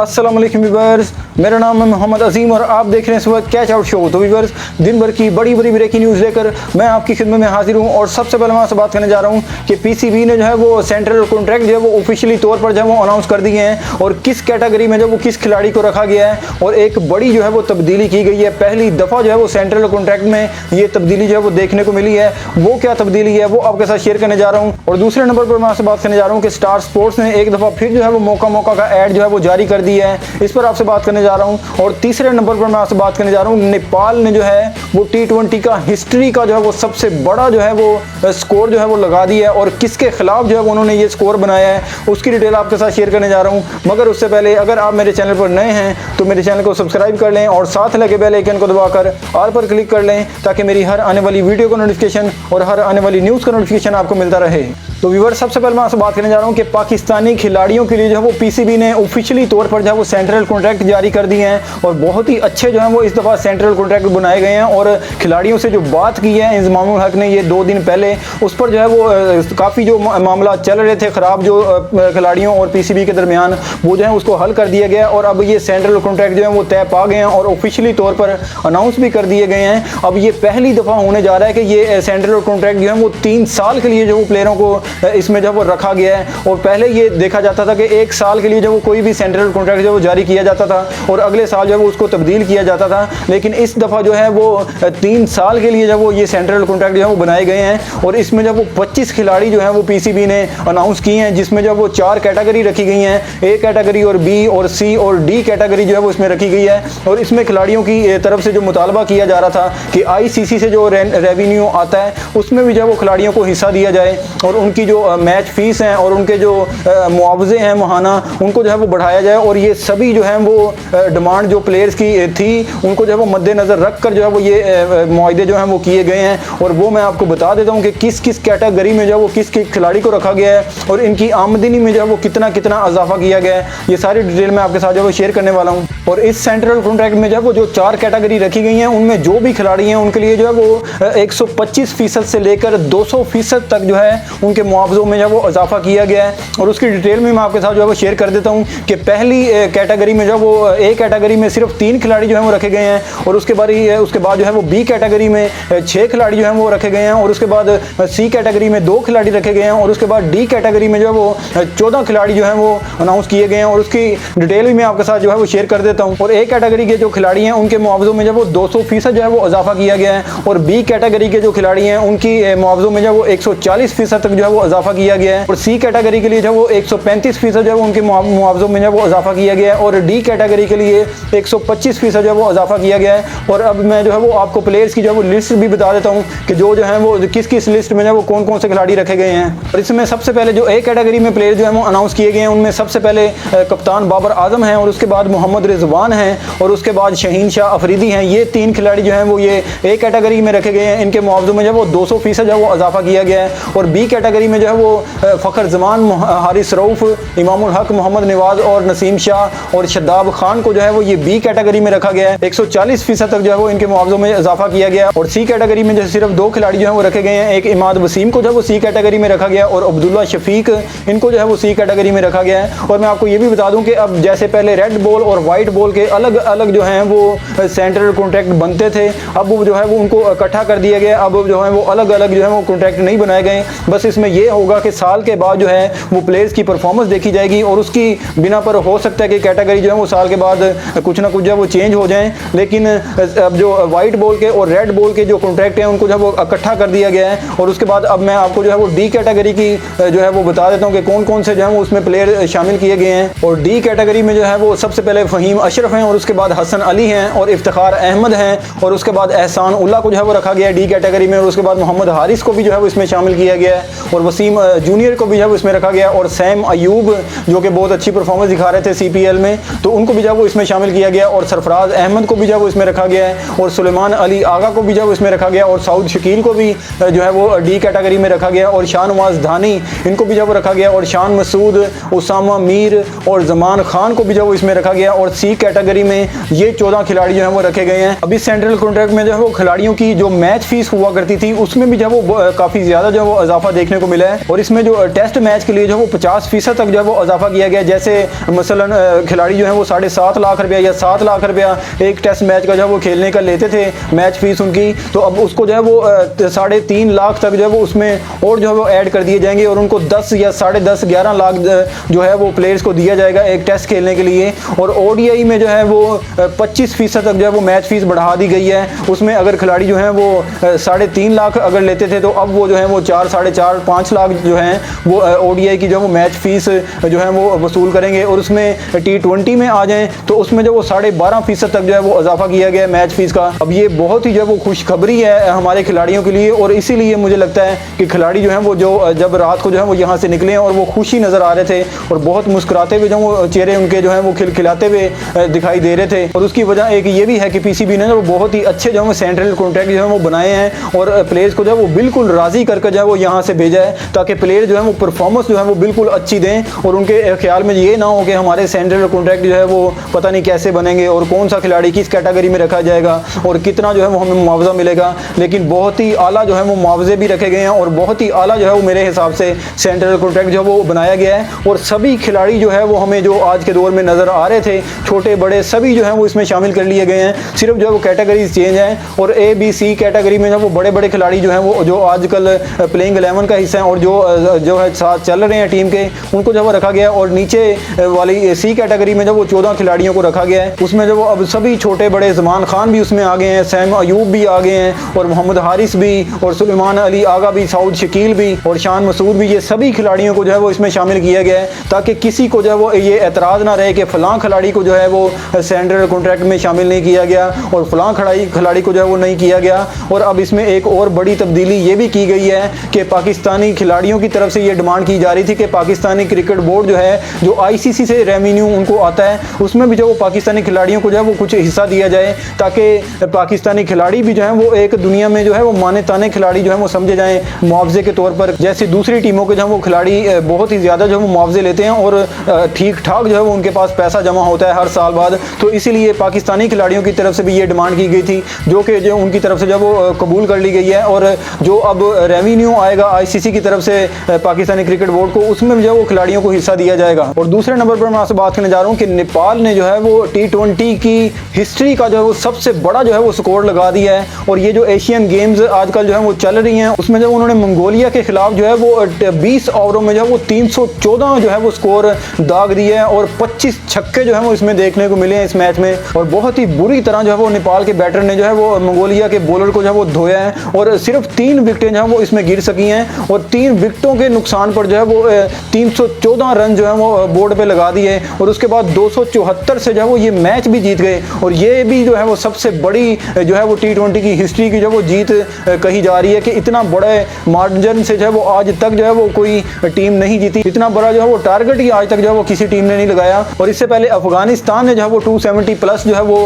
अस्सलाम वालेकुम व्यूअर्स, मेरा नाम है मोहम्मद अजीम और आप देख रहे हैं इस वक्त कैच आउट शो। तो व्यूअर्स, दिन भर की बड़ी ब्रेकिंग न्यूज़ लेकर मैं आपकी खिदमत में हाजिर हूं और सबसे पहले मैं आपसे बात करने जा रहा हूं कि पीसीबी ने जो है वो सेंट्रल कॉन्ट्रैक्ट जो है वो ऑफिशियली तौर पर जो है वो अनाउंस कर दिए हैं और किस कैटेगरी में जो वो किस खिलाड़ी को रखा गया है और एक बड़ी जो है वो तब्दीली की गई है। पहली दफ़ा जो है वो सेंट्रल कॉन्ट्रैक्ट में ये तब्दीली जो है वो देखने को मिली है। वो क्या तब्दीली है वो आपके साथ शेयर करने जा रहा हूँ। और दूसरे नंबर पर मैं आपसे बात करने जा रहा हूँ कि स्टार स्पोर्ट्स ने एक दफ़ा फिर जो है वो मौका का ऐड जो है वो जारी कर दिया है, इस पर आपसे बात करने जा रहा हूँ। और तीसरे नंबर पर मैं आपसे बात करने जा रहा हूँ, नेपाल ने जो है वो T20 का हिस्ट्री का जो है वो सबसे बड़ा जो है वो स्कोर जो है वो लगा दिया है और किसके खिलाफ जो है उन्होंने ये स्कोर बनाया है उसकी डिटेल आपके साथ शेयर करने जा रहा हूँ। मगर उससे पहले अगर आप मेरे चैनल पर नए हैं तो मेरे चैनल को सब्सक्राइब कर लें और साथ लगे बेल आइकन को दबाकर ऑल पर क्लिक कर लें ताकि मेरी हर आने वाली वीडियो का नोटिफिकेशन और हर आने वाली न्यूज़ का नोटिफिकेशन आपको मिलता रहे। तो व्यूअर, सबसे पहले मैं आपसे बात करने जा रहा हूँ कि पाकिस्तानी खिलाड़ियों के लिए जो है वो पीसीबी ने ऑफिशियली तौर पर जो है वो सेंट्रल कॉन्ट्रैक्ट जारी कर दिए हैं और बहुत ही अच्छे जो है वो इस दफ़ा सेंट्रल कॉन्ट्रैक्ट बनाए गए हैं। और खिलाड़ियों से जो बात की है इंजमामुल हक ने ये 2 दिन पहले, उस पर जो है वो काफ़ी जो मामला चल रहे थे ख़राब जो खिलाड़ियों और पीसीबी के दरमियान, वो जो है उसको हल कर दिया गया और अब ये सेंट्रल कॉन्ट्रैक्ट जो है वो तय पा गए हैं और ऑफिशियली तौर पर अनाउंस भी कर दिए गए हैं। अब ये पहली दफ़ा होने जा रहा है कि ये सेंट्रल कॉन्ट्रैक्ट जो है वो 3 साल के लिए जो वो प्लेयरों को इसमें जो वो रखा गया है। और पहले ये देखा जाता था कि 1 साल के लिए जो वो कोई भी सेंट्रल कॉन्ट्रैक्ट जो वो जारी किया जाता था और अगले साल जो है वो उसको तब्दील किया जाता था, लेकिन इस दफ़ा जो है वो 3 साल के लिए जब वो ये सेंट्रल कॉन्ट्रैक्ट जो है वो बनाए गए हैं और इसमें जब वो 25 खिलाड़ी जो है वो पीसीबी ने अनाउंस किए हैं, जिसमें जब वो 4 कैटेगरी रखी गई हैं, ए कैटेगरी और बी और सी और डी कैटेगरी जो है वो इसमें रखी गई है। और इसमें खिलाड़ियों की तरफ से जो मुतालबा किया जा रहा था कि आईसीसी से जो रेवेन्यू आता है उसमें भी जो है वो खिलाड़ियों को हिस्सा दिया जाए और उनकी जो मैच फीस हैं और उनके जो मुआवजे हैं माहाना, उनको जो है वो बढ़ाया जाए। और ये सभी जो है वो डिमांड जो प्लेयर्स की थी उनको जो है वो मद्देनज़र रख कर जो है वो ये मुआहदे जो हैं वो किए गए हैं। और वो मैं आपको बता देता हूँ कि किस किस कैटेगरी में जो है वो किस किस खिलाड़ी को रखा गया है और इनकी आमदनी में जो है वो कितना इजाफा किया गया है, ये सारी डिटेल मैं आपके साथ जो है वो शेयर करने वाला हूँ। और इस सेंट्रल कॉन्ट्रैक्ट में जो है वो जो 4 कैटेगरी रखी गई हैं उनमें जो भी खिलाड़ी हैं उनके लिए जो है वो 125% से लेकर 200% तक जो है उनके मुआवजों में जो है वो इजाफा किया गया है। और उसकी डिटेल में मैं आपके साथ जो है वो शेयर कर देता हूँ कि पहली कैटेगरी में जो वो ए कैटेगरी में सिर्फ 3 खिलाड़ी जो है वो रखे गए हैं और उसके बाद जो है वो बी कैटेगरी में 6 खिलाड़ी जो है वो रखे गए हैं और उसके बाद सी कैटेगरी में 2 खिलाड़ी रखे गए हैं और उसके बाद डी कैटेगरी में जो है वो 14 खिलाड़ी जो है वो अनाउंस किए गए हैं और उसकी डिटेल भी मैं आपके साथ जो है वो शेयर कर देता हूँ। और ए कैटेगरी के जो खिलाड़ी हैं उनके मुआवजों में जो वो 200% जो है वो इजाफा किया गया है और बी कैटेगरी के जो खिलाड़ी हैं उनकी मुआवजों में जो वो 140% तक जो है वो इजाफा किया गया है और सी कैटेगरी के लिए जो वो 135% जो है उनके मुआवजों में जो वो इजाफा किया गया है और डी कैटेगरी के लिए 125% जो है वो इजाफा किया गया है। और अब मैं जो है वो आपको प्लेयर्स की जो है वो लिस्ट भी बता देता हूँ कि जो है वो किस किस लिस्ट में जो वो कौन कौन से खिलाड़ी रखे गए हैं। और इसमें सबसे पहले जो ए कैटेगरी में प्लेयर जो है वो अनाउंस किए गए हैं उनमें सबसे पहले कप्तान बाबर आजम हैं और उसके बाद मोहम्मद रिजवान हैं और उसके बाद शहीन शाह अफरीदी हैं। ये 3 खिलाड़ी जो हैं वो ये ए कैटेगरी में रखे गए हैं, इनके मुआवजों में जो वो 200% जो है वो इजाफा किया गया है। और बी कैटेगरी में जो है वो फ़खर जमान, हारिस रऊफ़, इमामुल हक, मोहम्मद नवाज और नसीम शाह और शदाब खान को जो है वो ये बी कैटेगरी में रखा गया है। 140% तक जो है वो इनके मुआवजों में इजाफा किया गया। और सी कैटेगरी में जो सिर्फ 2 खिलाड़ी जो है वो रखे गए हैं, एक इमाद वसीम को जो है वो सी कैटेगरी में रखा गया और अब्दुल्ला शफीक इनको जो है वो सी कैटेगरी में रखा गया है। और मैं आपको ये भी बता दूं कि अब जैसे पहले रेड बॉल और वाइट बॉल के अलग अलग जो हैं वो सेंट्रल कॉन्ट्रैक्ट बनते थे, अब वो जो है वो उनको इकट्ठा कर दिया गया। अब जो है वो अलग अलग जो है वो कॉन्ट्रैक्ट नहीं बनाए गए, बस इसमें ये होगा कि साल के बाद जो है वो प्लेयर्स की परफॉर्मेंस देखी जाएगी और उसकी बिना पर हो सकता है कि कैटेगरी जो है वो साल के बाद कुछ ना कुछ जो है वो चेंज हो जाएं। लेकिन अब जो वाइट बॉल के और रेड बॉल के जो कॉन्ट्रैक्ट हैं उनको जो है वो इकट्ठा कर दिया गया है। और उसके बाद अब मैं आपको जो है वो डी कैटेगरी की जो है वो बता देता हूँ कि कौन कौन से जो है वो उसमें प्लेयर शामिल किए गए हैं। और डी कैटेगरी में जो है वो सबसे पहले फ़हीम अशरफ हैं और उसके बाद हसन अली हैं और इफ्तिखार अहमद हैं और उसके बाद एहसान उल्ला को जो है वो रखा गया है डी कैटेगरी में और उसके बाद मोहम्मद हारिस को भी जो है वो इसमें शामिल किया गया है और वसीम जूनियर को भी जो है वो इसमें रखा गया और सैम अयूब जो कि बहुत अच्छी परफॉर्मेंस दिखा रहे थे CPL में, तो उनको भी जो है वो इसमें शामिल किया गया और सरफराज अहमद को भी जो है वो इसमें रखा गया है और सुलेमान अली आगा को भी जो है वो इसमें रखा गया और साउद शकील को भी जो है वो डी कैटेगरी में रखा गया और शाहनवाज धानी इनको भी जो है वो रखा गया और शान मसूद, उसामा मीर और जमान खान को भी जो है वो इसमें रखा गया और सी कैटेगरी में ये 14 खिलाड़ी जो है वो रखे गए हैं। अभी सेंट्रल कॉन्ट्रैक्ट में जो है वो खिलाड़ियों की जो मैच फीस हुआ करती थी उसमें भी जो है वो काफ़ी ज़्यादा जो है वो इजाफा देखने को मिला है। और इसमें जो टेस्ट मैच के लिए जो है वो 50% तक जो है वो इजाफा किया गया। जैसे मसलन खिलाड़ी जो है वो 7.5 लाख रुपया या 7 लाख रुपया एक टेस्ट मैच का जो है वो खेलने का लेते थे मैच फीस उनकी, तो अब उसको जो है वो 3.5 लाख तक जो है वो उसमें और जो है वो ऐड कर दिए जाएंगे और उनको 10 या 10.5 11 लाख जो है वो प्लेयर्स को दिया जाएगा एक टेस्ट खेलने के लिए। और ओडीआई में जो है वो 25% तक जो है वो मैच फीस बढ़ा दी गई है। उसमें अगर खिलाड़ी जो है वो 3.5 लाख अगर लेते थे तो अब वो जो है वो 4, 4.5, 5 लाख जो है वो ओडीआई की जो है वो मैच फीस जो है वो वसूल करेंगे। और उसमें T20 में आ जाएं तो उसमें जो वो 12.5% तक जो है वो इजाफा किया गया है मैच फीस का। अब ये बहुत ही जो है वो खुशखबरी है हमारे खिलाड़ियों के लिए और इसीलिए मुझे लगता है कि खिलाड़ी जो है वो जो जब रात को जो है वो यहाँ से निकले और वो खुशी नज़र आ रहे थे और बहुत मुस्कुराते हुए जो वो चेहरे उनके जो है वो खिलखिलाते हुए दिखाई दे रहे थे। और उसकी वजह एक ये भी है कि पीसीबी ने जो बहुत ही अच्छे जो है सेंट्रल कॉन्ट्रैक्ट जो है वो बनाए हैं और प्लेयर्स को जो है वो बिल्कुल राज़ी करके जो है वो यहाँ से भेजा है ताकि प्लेयर जो है वो परफॉर्मेंस जो है वो बिल्कुल अच्छी दें और उनके ख्याल में ये ना हो कि हमारे सेंट्रल कॉन्ट्रैक्ट जो है वो पता नहीं कैसे बनेंगे और कौन सा खिलाड़ी किस कैटेगरी में रखा जाएगा और कितना जो है वो हमें मुआवजा मिलेगा। लेकिन बहुत ही आला जो है वो मुआवजे भी रखे गए हैं और बहुत ही आला जो है वो मेरे हिसाब से सेंट्रल कॉन्ट्रैक्ट जो है वो बनाया गया है। और सभी खिलाड़ी जो है वो हमें जो आज के दौर में नज़र आ रहे थे छोटे बड़े सभी जो है वो इसमें शामिल कर लिए गए हैं। सिर्फ जो है वो कैटेगरीज चेंज हैं और A-B-C कैटेगरी में जो वो बड़े बड़े खिलाड़ी जो हैं वो जो आजकल प्लेइंग 11 का हिस्सा हैं और जो है साथ चल रहे हैं टीम के उनको जो वो रखा गया है। और नीचे वाली C कैटेगरी में जो वो 14 खिलाड़ियों को रखा गया है। उसमें जो वो अब सभी छोटे बड़े ज़मान खान भी उसमें आ गए हैं, सैम अयूब भी आ गए हैं और मोहम्मद हारिस भी और सुलेमान अली आगा भी, साउद शकील भी और शान मसूद भी, ये सभी खिलाड़ियों को जो है वो इसमें शामिल किया गया है ताकि किसी को जो है वो ये एतराज़ ना रहे कि फ़लाँ खिलाड़ी को जो है वो सेंट्रल कॉन्ट्रैक्ट में शामिल नहीं किया गया और फ़लाँ खिलाड़ी को जो है वो नहीं किया गया। और अब इसमें एक और बड़ी तब्दीली ये भी की गई है कि पाकिस्तानी खिलाड़ियों की तरफ से ये डिमांड की जा रही थी कि पाकिस्तानी क्रिकेट बोर्ड जो है जो ICC से रेवेन्यू उनको आता है उसमें भी जो वो पाकिस्तानी खिलाड़ियों को जो है वो कुछ हिस्सा दिया जाए ताकि पाकिस्तानी खिलाड़ी भी जो है वो एक दुनिया में जो है वो माने ताने खिलाड़ी जो है वो समझे जाएं मुआवजे के तौर पर। जैसे दूसरी टीमों के जो है वो खिलाड़ी बहुत ही ज़्यादा जो है वो मुआवजे लेते हैं और ठीक ठाक जो है वो उनके पास पैसा जमा होता है हर साल बाद। तो इसीलिए पाकिस्तानी खिलाड़ियों की तरफ से भी ये डिमांड की गई थी जो कि जो उनकी तरफ से जो वो कबूल कर ली गई है। और जो अब रेवेन्यू आएगा ICC की तरफ से पाकिस्तानी क्रिकेट बोर्ड को उसमें भी जो वो खिलाड़ियों को हिस्सा दिया जाएगा। और दूसरे नंबर पर मैं आपसे बात करने जा रहा हूँ कि नेपाल ने जो है वो T20 की हिस्ट्री का जो है वो सबसे बड़ा जो है वो स्कोर लगा दिया है। और ये जो एशियन गेम्स आजकल जो है वो चल रही हैं उसमें जब उन्होंने मंगोलिया के खिलाफ जो है वो 20 ओवरों में जो है वो 314 जो है वो स्कोर दाग दिया है और 25 छक्के जो है वो इसमें देखने को मिले हैं इस मैच में। और बहुत ही बुरी तरह जो है वो नेपाल के बैटर ने जो है वो मंगोलिया के बॉलर को जो है वो धोया है और सिर्फ 3 विकेटें जो है वो इसमें गिर सकी हैं और 3 विकेटों के नुकसान पर जो है वो 314 रन जो है वो बोर्ड पे लगा दिए और उसके बाद 274 से जो है वो ये मैच भी जीत गए। और ये भी जो है वो सबसे बड़ी जो है वो T20 की हिस्ट्री की जो वो जीत कही जा रही है कि इतना बड़े मार्जिन से जो है वो आज तक जो है वो कोई टीम नहीं जीती। इतना बड़ा जो है वो टारगेट ही आज तक जो है वो किसी टीम ने नहीं लगाया। और इससे पहले अफगानिस्तान ने जो है वो 270 प्लस जो है वो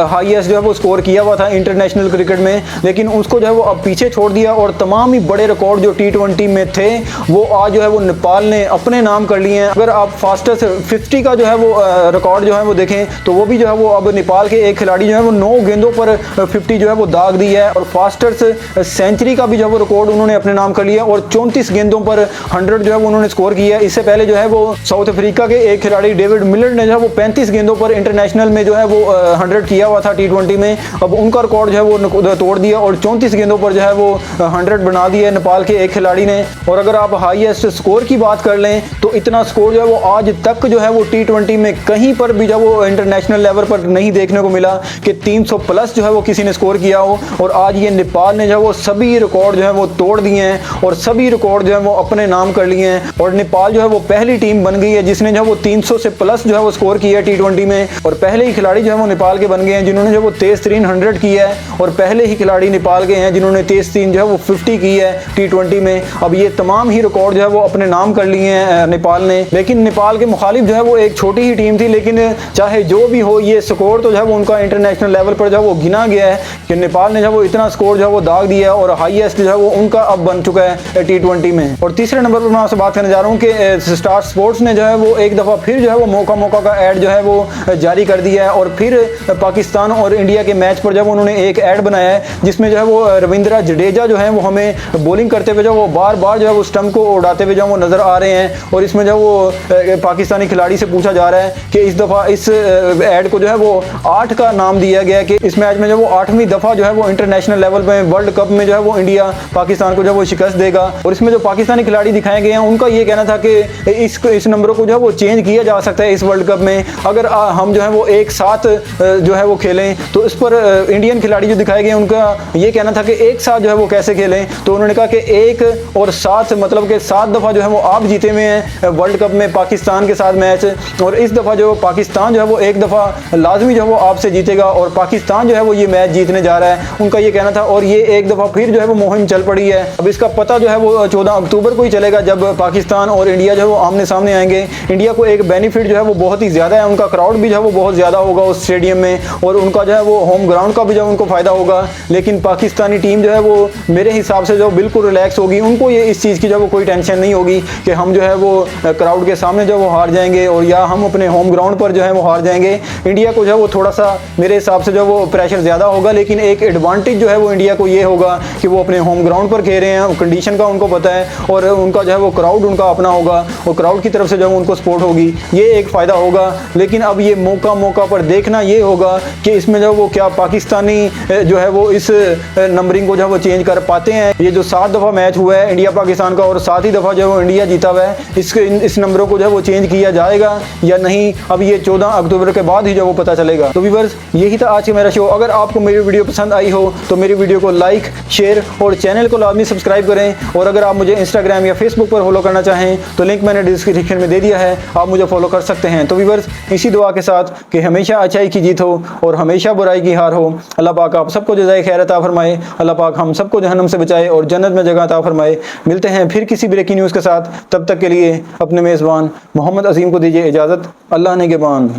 हाईएस्ट जो है वो स्कोर किया हुआ था इंटरनेशनल क्रिकेट में, लेकिन उसको जो है वो अब पीछे छोड़ दिया और तमाम ही बड़े रिकॉर्ड जो T20 में थे वो आज जो है वो नेपाल ने अपने नाम कर लिए हैं। अगर आप फास्टेस्ट 50 का जो है वो रिकॉर्ड जो है वो देखें तो वो भी जो है वो अब नेपाल के एक खिलाड़ी जो है वो 9 गेंदों पर 50 जो है वो दाग दी है। और फास्टेस्ट सेंचुरी का भी जो है वो रिकॉर्ड उन्होंने अपने नाम कर लिया और 34 गेंदों पर 100 जो है वो उन्होंने स्कोर किया। इससे पहले जो है वो साउथ अफ्रीका के एक खिलाड़ी डेविड मिलर ने जो है वो 35 गेंदों पर इंटरनेशनल में जो है वो 100 किया हुआ था T20 में। अब उनका रिकॉर्ड जो है वो तोड़ दिया और 34 गेंदों पर जो है वो 100 बना दिया नेपाल के एक खिलाड़ी ने। और अगर आप हाईएस्ट स्कोर की बात कर लें तो इतना स्कोर जो है वो आज तक जो है वो T20 में कहीं पर भी जो वो इंटरनेशनल लेवल पर नहीं देखने को मिला कि 300 प्लस जो है वो किसी ने स्कोर किया हो। और आज ये नेपाल ने जो वो सभी रिकॉर्ड जो है वो तोड़ दिए हैं और सभी रिकॉर्ड जो है वो अपने नाम कर लिए हैं। और नेपाल जो है वो पहली टीम बन गई है जिसने जो वो 300 से प्लस जो है वो स्कोर किया है T20 में। और पहले ही खिलाड़ी जो है वो नेपाल के बन गए हैं जिन्होंने जो वो तेज तरीन 100 किया है और पहले ही खिलाड़ी नेपाल के हैं जिन्होंने तेज तरीन जो है वो 50 की है T20 में। अब ये तमाम ही रिकॉर्ड जो है वो अपने नाम कर लिए हैं नेपाल ने। लेकिन नेपाल के मुखालिफ जो है वो एक छोटी ही टीम थी, लेकिन चाहे जो भी हो ये स्कोर तो जो है वो उनका इंटरनेशनल लेवल पर जो है वो गिना गया है कि नेपाल ने जो वो इतना स्कोर जो है वो दाग दिया है और हाईएस्ट जो है वो उनका अब बन चुका है T20 में। और तीसरे नंबर पर मैं आपसे बात करने जा रहा हूँ कि स्टार स्पोर्ट्स ने जो है वो एक दफ़ा फिर जो है वो मौका का ऐड जो है वो जारी कर दिया है और फिर पाकिस्तान और इंडिया के मैच पर जब उन्होंने एक ऐड बनाया है जिसमें जो है वो रविंद्र जडेजा जो है वो हमें बॉलिंग करते हुए जो वो बार बार जो है वो स्टंप को उड़ाते हुए जो वो नज़र आ रहे हैं। और इसमें जो वो पाकिस्तानी खिलाड़ी से पूछा जा रहा है कि इस दफ़ा इस ऐड को जो है वो 8 का नाम दिया गया कि इस मैच में जो वो 8वीं दफ़ा जो है वो इंटरनेशनल लेवल पे वर्ल्ड कप में जो है वो इंडिया पाकिस्तान को जो है वो शिकस्त देगा। और इसमें जो पाकिस्तानी खिलाड़ी दिखाए गए हैं उनका ये कहना था कि इस नंबरों को जो है वो चेंज किया जा सकता है इस वर्ल्ड कप में, अगर हम जो है वो एक साथ जो है वो खेलें। तो इस पर इंडियन खिलाड़ी जो दिखाए गए उनका ये कहना था कि एक साथ जो है वो कैसे खेलें। तो उन्होंने कहा कि 1 और 7 मतलब कि 7 दफ़ा जो है वो आप जीते हुए हैं वर्ल्ड कप में पाकिस्तान के साथ मैच, और इस दफ़ा जो पाकिस्तान जो है वो एक दफ़ा लाजमी जो है वो आपसे जीतेगा और पाकिस्तान जो है वो ये मैच जीतने जा रहा है, उनका ये कहना था। और ये एक दफ़ा फिर जो है वो मुहिम चल पड़ी है। अब इसका पता जो है वो 14 अक्टूबर को ही चलेगा जब पाकिस्तान और इंडिया जो है वो आमने सामने आएंगे। इंडिया को एक बेनिफिट जो है वो बहुत ही ज़्यादा है, उनका क्राउड भी जो है वो बहुत ज़्यादा होगा उस स्टेडियम में, और उनका जो है वो होम ग्राउंड का भी जो है उनको फ़ायदा होगा। लेकिन पाकिस्तानी टीम जो है वो मेरे हिसाब से जो बिल्कुल रिलैक्स होगी, उनको ये इस चीज़ की जो वो कोई टेंशन नहीं होगी कि हम जो है वो क्राउड के सामने जो वो हार जाएंगे और या हम अपने होम ग्राउंड पर जो है वो हार जाएंगे। इंडिया को जो है वो थोड़ा सा मेरे हिसाब से जो वो प्रेशर ज़्यादा होगा, लेकिन एक एडवांटेज जो है वो इंडिया को ये होगा कि वो अपने होम ग्राउंड पर खेल रहे हैं, कंडीशन का उनको पता है, और उनका जो है वो क्राउड उनका अपना होगा और क्राउड की तरफ से जो है उनको सपोर्ट होगी, ये एक फ़ायदा होगा। लेकिन अब ये मौका पर देखना ये होगा कि इसमें जो वो क्या पाकिस्तानी जो है वो इस नंबरिंग को जो है वो चेंज कर पाते हैं। ये जो 7 दफ़ा मैच हुआ है इंडिया पाकिस्तान का और 7 ही दफ़ा जो है वो इंडिया जीता हुआ है, इस नंबरों को जो है वो चेंज किया जाएगा या नहीं, अब ये 14 अक्टूबर के बाद ही जो वो पता चलेगा। तो व्यूअर्स यही था आज का मेरा शो। अगर आपको मेरी वीडियो पसंद आई हो तो मेरी वीडियो को लाइक, शेयर और चैनल को लाजमी सब्सक्राइब करें। और अगर आप मुझे इंस्टाग्राम या फेसबुक पर फॉलो करना चाहें तो लिंक मैंने डिस्क्रिप्शन में दे दिया है, आप मुझे फॉलो कर सकते हैं। तो व्यूअर्स इसी दुआ के साथ कि हमेशा अच्छाई की जीत हो और हमेशा बुराई की हार हो। अल्लाह पाक आप सबको जज़ाए खैर अता फरमाए। अल्लाह पाक हम सबको जहन्नम से बचाए और जन्नत में जगह अता फरमाए। मिलते हैं फिर किसी ब्रेकिंग न्यूज़ के साथ, तब तक के लिए अपने मेज़बान मोहम्मद अजीम को दीजिए इजाज़त। अल्लाह ने के बान।